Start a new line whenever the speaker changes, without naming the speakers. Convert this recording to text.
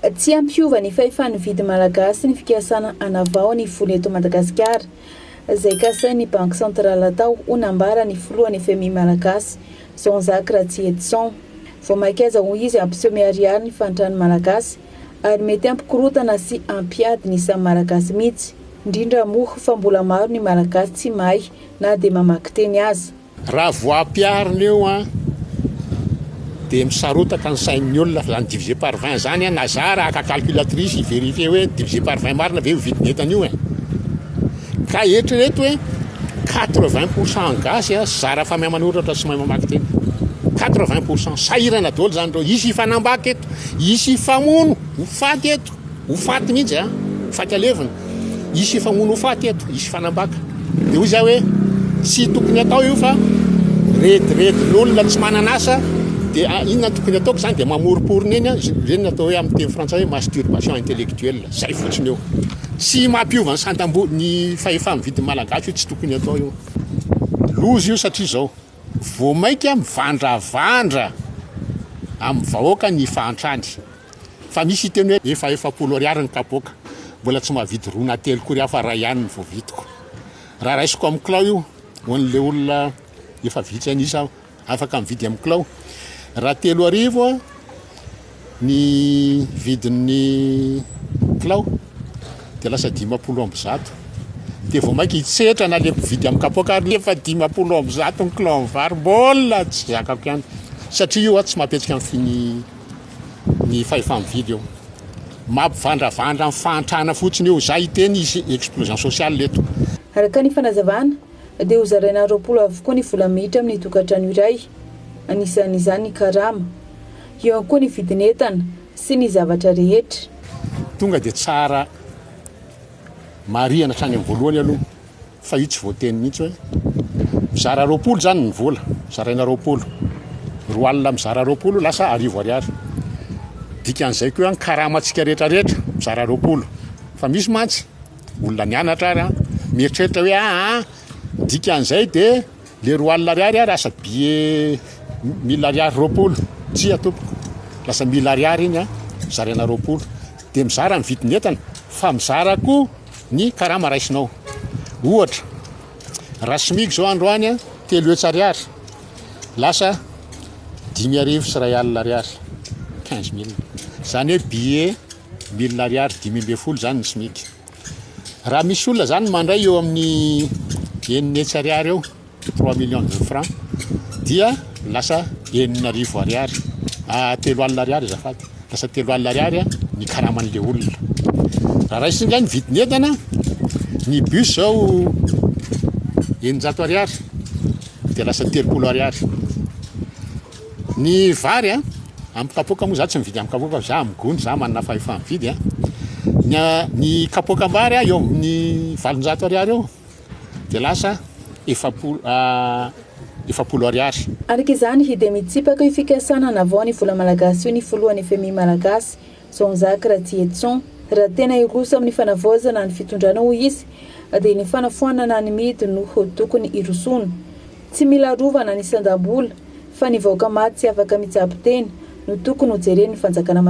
Tsy ampiova ny fahefan'ny vidy malagasy ny fikasana anavao ny vola eto Madagasikara. Izay kasain'ny Banque Centrale tao ho nambara ny filohan'ny FMI malagasy Jean-Jacques Ratsy Edson. Vao maikaza ho izy ampiseho miariary ny fantrany malagasy ary mety ampikorotana sy ampiady ny samy malagasy mihitsy. Indrindra moa fa mbola maro ny malagasy tsy mahay na dia mamaky teny azy.
Raha voampiarina eo dia misarotaka ny sain'ny olona fa zany divisé par 20 zany nazara aka calculatrice ivérifie hoe divisé par 20 marina ve vidin'entana io ka eritrereto hoe 80% gasy zara fa mahay manoratra sy mahay mamaky teny 80% sahirana daholo zany reo isy hifanambaka eto isy hifamono ho faty eto ho faty mihitsy faty alevina isy hifamono ho faty eto isy hifanambaka dia hoy zay hoe tsy tokony atao io fa rediredin'olona tsy mananasa dia inona tokony ataoko zany dia mamoriporina eny reny atao hoe amin'ny teny frantsay hoe masturbation intellectuelle zay fotsiny eo tsy mampiova ny santambo ny fahefa mividy malagasy io tsy tokony atao io lozy io satria zao vao maika mivandravandra amin'ny vahoaka ny fahantrany fa misy teny hoe efapolo ariary ny kapoaka mbola tsy mahavidy rona telo kory hafa ray ihany ny voavidiko raha raisiko amin'ny kilao io hoan'le olona efa vitsy anisa afaka mividy amin'ny kilao raha 3 arivo ny vidin'ny kilao dia lasa 500 dia vao maika hitsetra na le mpividy amin'ny kapoaka ary efa 500 ny kilao amin'ny vary mbola tsy zakako ihany satria io tsy mampetsika amin'ny ny fahefa-mividy eo mampivandravandra amin'ny fahantrana fotsiny eo zay teny izy explosion sociale leto.
Araka ny fanazavana dia ho zaraina 20 avokoa ny vola miditra amin'ny tokantrano iray. Anisan'izany ny karama eo ihany koa ny vidin'entana sy ny zavatra rehetra.
Tonga dia tsara marihana hatrany amin'ny voalohany aloha fa io tsy voateny mihitsy hoe mizara 20 zany ny vola zaraina 20 roa alina mizara 20 lasa 10 ariary dikan'izay koa ny karamantsika rehetrarehetra mizara 20 fa misy mantsy olona nianatra ary mieritreritra hoe dikan'izay dia le roa alina ariary lasa billet 1000 ariary 20 tsy atompoko lasa 1000 ariary iny zaraina 20 dia mizara ny vidin'entana fa mizara koa ny karama raisinao ohatra raha simiky zao androany 3 hetsy ariary lasa 5 arivo sy 1 alina ariary 15000 zany hoe billet 1000 ariary 500 zany ny simiky raha misy olona zany mandray eo amin'ny 9 hetsy ariary eo 3 millions de francs dia lasa 9 ariary 3 alina ariary zafady lasa 3 alina ariary ny karaman'le olona raha raisiny ny vidin'entana ny bus zao 900 ariary dia lasa 30 ariary ny vary amin'ny kapoaka moa za tsy mividy amin'ny kapoaka za amin'ny gony za manana fahefa mividy ny kapoakam-bary eo amin'ny 700 ariary eo dia lasa 70 ariary.
Araka izany hide mitsipaka io fikasana anavao ny vola malagasy io ny filohan'ny FMI malagasy Jean-Jacques Ratsy Edson. Raha tena iroso amin'ny fanavaozana ny fitondrana ho izy dia ny fanafoanana ny midy no tokony irosony. Tsy mila rovana ny sandam-bola fa ny vahoaka maty tsy afaka mitsabo teny no tokony ho jeren'ny fanjakana